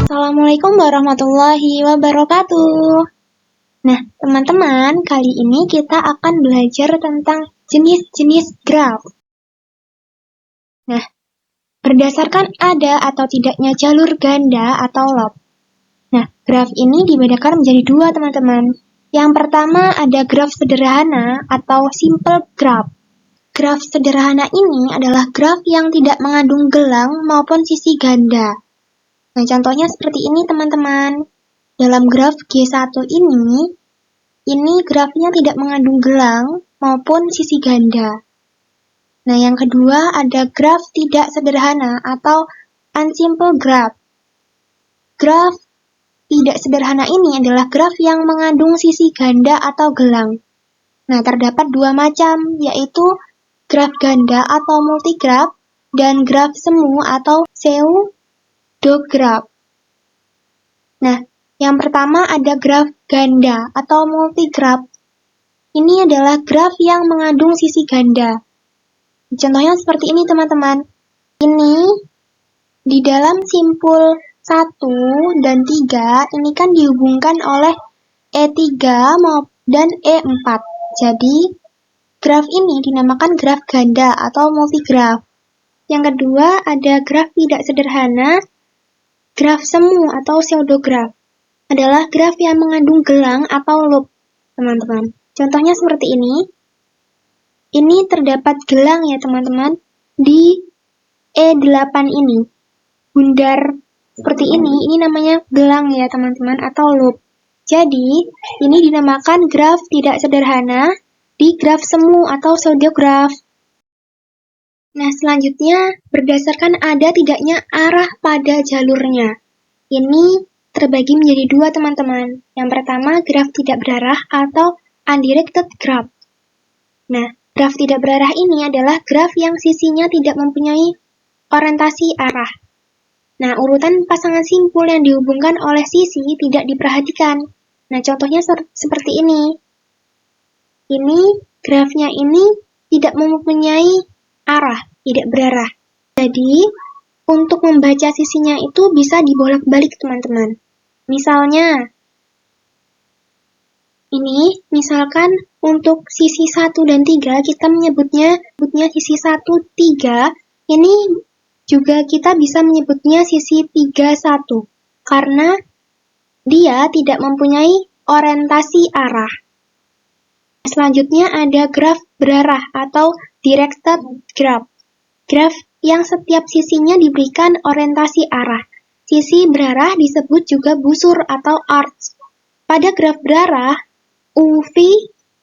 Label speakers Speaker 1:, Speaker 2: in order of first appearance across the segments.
Speaker 1: Assalamualaikum warahmatullahi wabarakatuh. Nah, teman-teman, kali ini kita akan belajar tentang jenis-jenis graf. Nah, berdasarkan ada atau tidaknya jalur ganda atau loop. Nah, graf ini dibedakan menjadi dua, teman-teman. Yang pertama ada graf sederhana atau simple graph. Graf sederhana ini adalah graf yang tidak mengandung gelang maupun sisi ganda. Nah, contohnya seperti ini, teman-teman. Dalam graf G1 ini grafnya tidak mengandung gelang maupun sisi ganda. Nah, yang kedua ada graf tidak sederhana atau unsimple graph. Graf tidak sederhana ini adalah graf yang mengandung sisi ganda atau gelang. Nah, terdapat dua macam, yaitu graf ganda atau multigraph dan graf semu atau pseudograph. Nah, yang pertama ada graf ganda atau multigraph. Ini adalah graf yang mengandung sisi ganda. Contohnya seperti ini, teman-teman. Ini di dalam simpul 1 dan 3 ini kan dihubungkan oleh E3 dan E4. Jadi, graf ini dinamakan graf ganda atau multigraph. Yang kedua ada graf tidak sederhana. Graf semu atau pseudograph adalah graf yang mengandung gelang atau loop, teman-teman. Contohnya seperti ini. Ini terdapat gelang ya, teman-teman, di E8 ini. Bundar seperti ini namanya gelang ya, teman-teman, atau loop. Jadi, ini dinamakan graf tidak sederhana di graf semu atau pseudograph. Nah, selanjutnya berdasarkan ada tidaknya arah pada jalurnya. Ini terbagi menjadi dua, teman-teman. Yang pertama, graf tidak berarah atau undirected graph. Nah, graf tidak berarah ini adalah graf yang sisinya tidak mempunyai orientasi arah. Nah, urutan pasangan simpul yang dihubungkan oleh sisi tidak diperhatikan. Nah, contohnya seperti ini. Ini grafnya ini tidak mempunyai arah, tidak berarah. Jadi, untuk membaca sisinya itu bisa dibolak-balik, teman-teman. Misalnya, ini misalkan untuk sisi 1 dan 3 kita menyebutnya sisi 1, 3. Ini juga kita bisa menyebutnya sisi 3, 1. Karena dia tidak mempunyai orientasi arah. Selanjutnya ada graf berarah atau directed graph. Graf yang setiap sisinya diberikan orientasi arah. Sisi berarah disebut juga busur atau arch. Pada graf berarah, UV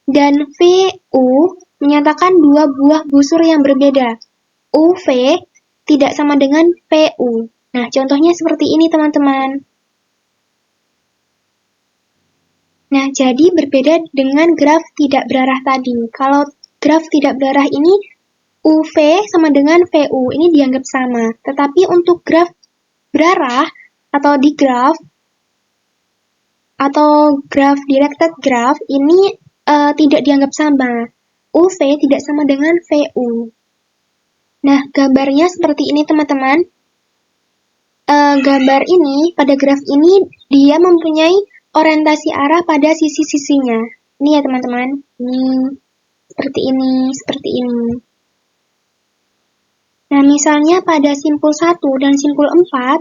Speaker 1: dan VU menyatakan dua buah busur yang berbeda. UV tidak sama dengan VU. Nah, contohnya seperti ini, teman-teman. Nah, jadi berbeda dengan graf tidak berarah tadi. Kalau graf tidak berarah ini, UV sama dengan VU, ini dianggap sama. Tetapi untuk graf berarah atau digraph, atau graf directed graph, ini tidak dianggap sama. UV tidak sama dengan VU. Nah, gambarnya seperti ini, teman-teman. Gambar ini, pada graf ini, dia mempunyai orientasi arah pada sisi-sisinya. Ini ya, teman-teman. Ini, seperti ini, seperti ini. Nah, misalnya pada simpul 1 dan simpul 4,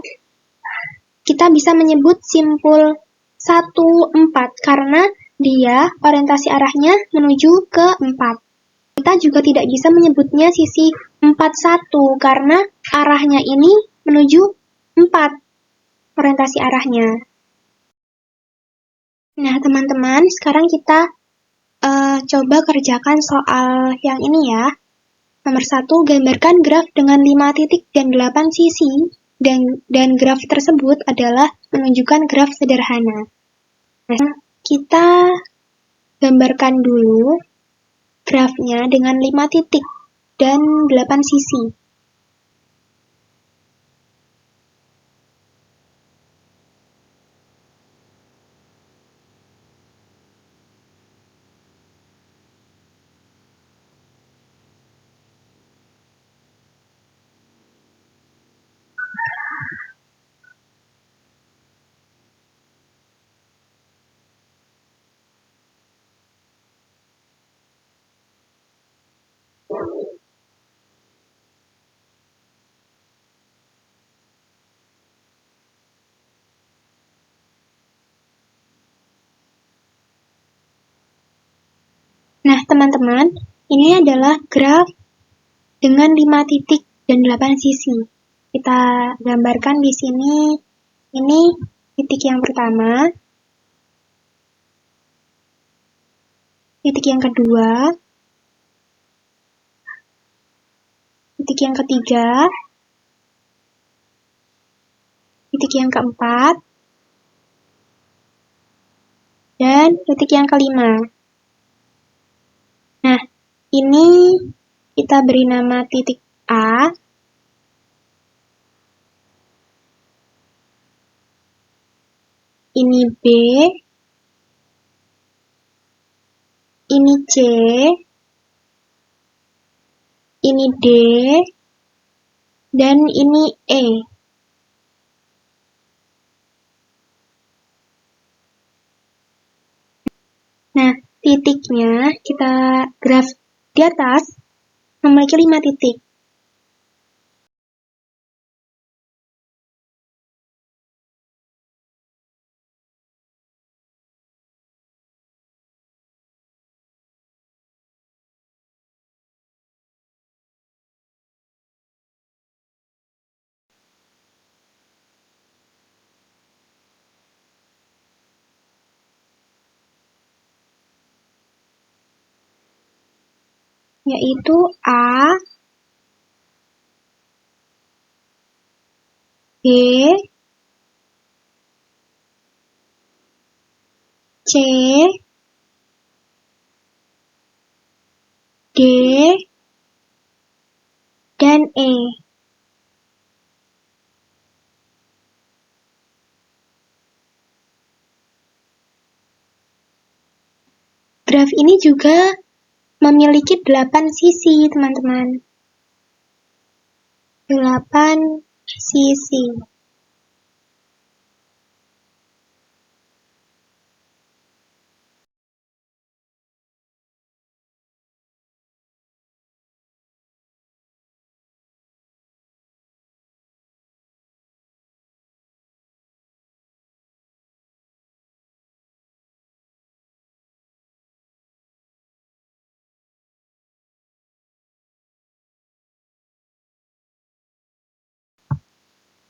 Speaker 1: kita bisa menyebut simpul 1, 4, karena dia orientasi arahnya menuju ke 4. Kita juga tidak bisa menyebutnya sisi 4, 1, karena arahnya ini menuju 4, orientasi arahnya. Nah, teman-teman, sekarang kita coba kerjakan soal yang ini ya. Nomor 1, gambarkan graf dengan 5 titik dan 8 sisi dan graf tersebut adalah menunjukkan graf sederhana. Nah, kita gambarkan dulu grafnya dengan 5 titik dan 8 sisi. Nah, teman-teman, ini adalah graf dengan 5 titik dan 8 sisi. Kita gambarkan di sini, ini titik yang pertama, titik yang kedua, titik yang ketiga, titik yang keempat, dan titik yang kelima. Nah, ini kita beri nama titik A, ini B, ini C, ini D, dan ini E. Nah, titiknya kita graf di atas memiliki 5 titik. Yaitu A, B, C, D, dan E. Graf ini juga memiliki 8 sisi, teman-teman. 8 sisi.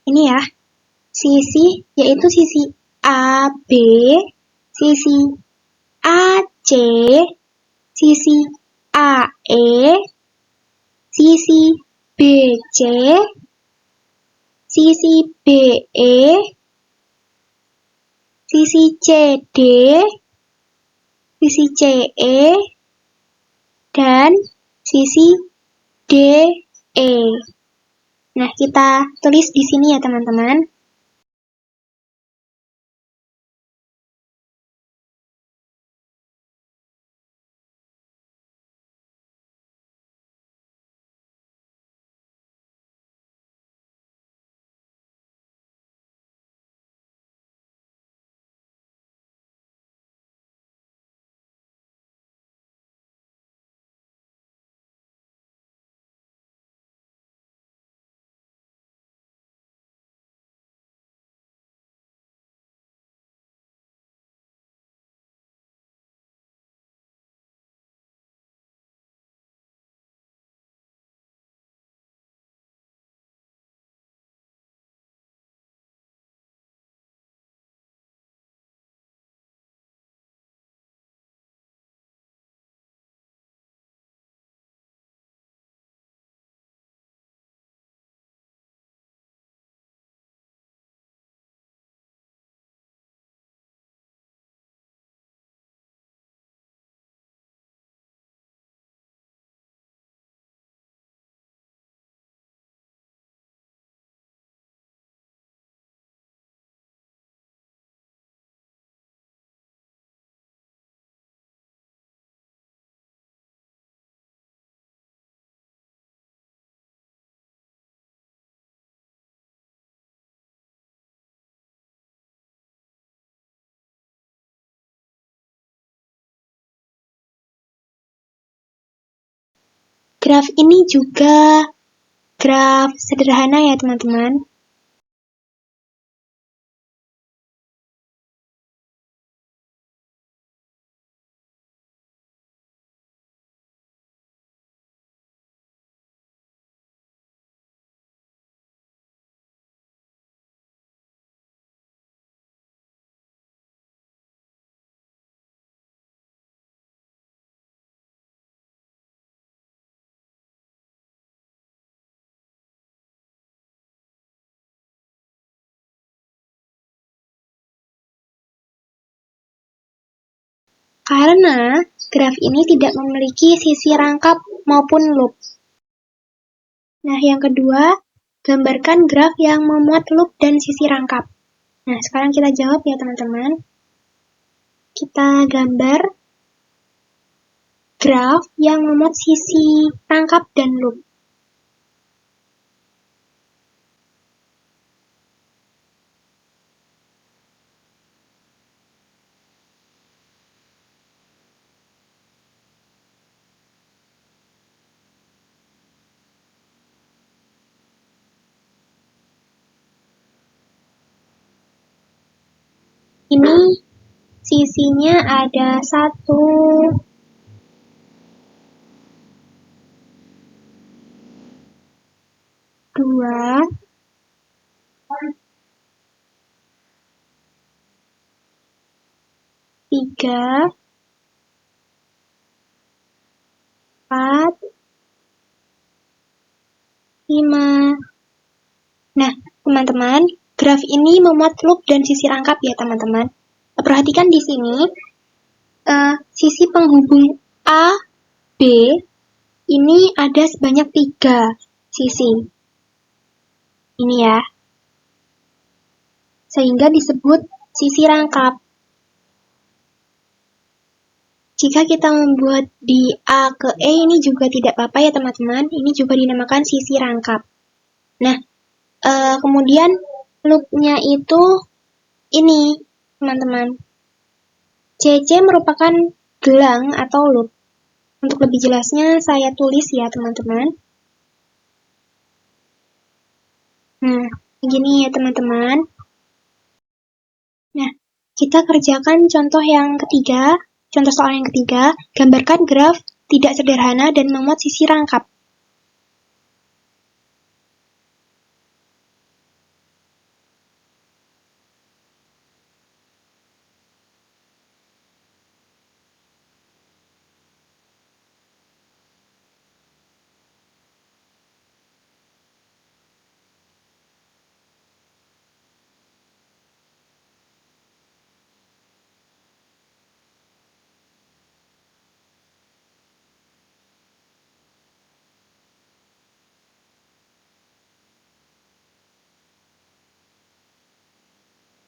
Speaker 1: Ini ya, sisi yaitu sisi AB, sisi AC, sisi AE, sisi BC, sisi BE, sisi CD, sisi CE, dan sisi DE. Nah, kita tulis di sini ya, teman-teman. graf ini juga graf sederhana ya teman-teman. Karena graf ini tidak memiliki sisi rangkap maupun loop. Nah, yang kedua, gambarkan graf yang memuat loop dan sisi rangkap. Nah, sekarang kita jawab ya teman-teman. Kita gambar graf yang memuat sisi rangkap dan loop. Ini sisinya ada 1, 2, 3, 4, 5. Nah, teman-teman, graf ini memuat loop dan sisi rangkap ya teman-teman. Perhatikan di sini, sisi penghubung A, B, ini ada sebanyak 3 sisi. Ini ya. Sehingga disebut sisi rangkap. Jika kita membuat di A ke E ini juga tidak apa-apa ya teman-teman. Ini juga dinamakan sisi rangkap. Nah, kemudian loop-nya itu ini teman-teman. CC merupakan gelang atau loop. Untuk lebih jelasnya saya tulis ya teman-teman. Nah, begini ya teman-teman. Nah, kita kerjakan contoh yang ketiga. Contoh soal yang ketiga, gambarkan graf tidak sederhana dan memuat sisi rangkap.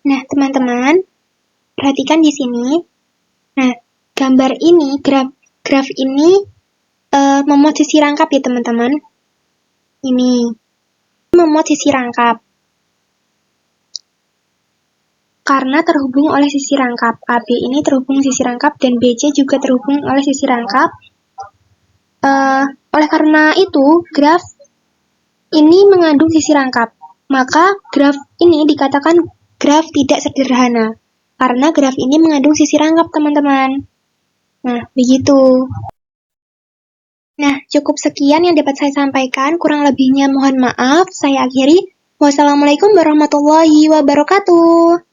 Speaker 1: Nah, teman-teman, perhatikan di sini. Nah, gambar ini, graf ini memuat sisi rangkap ya teman-teman. Ini memuat sisi rangkap. Karena terhubung oleh sisi rangkap. AB ini terhubung sisi rangkap dan BC juga terhubung oleh sisi rangkap. Oleh karena itu, graf ini mengandung sisi rangkap. Maka graf ini dikatakan graf tidak sederhana. Karena graf ini mengandung sisi rangkap, teman-teman. Nah, begitu. Nah, cukup sekian yang dapat saya sampaikan. Kurang lebihnya mohon maaf. Saya akhiri. Wassalamualaikum warahmatullahi wabarakatuh.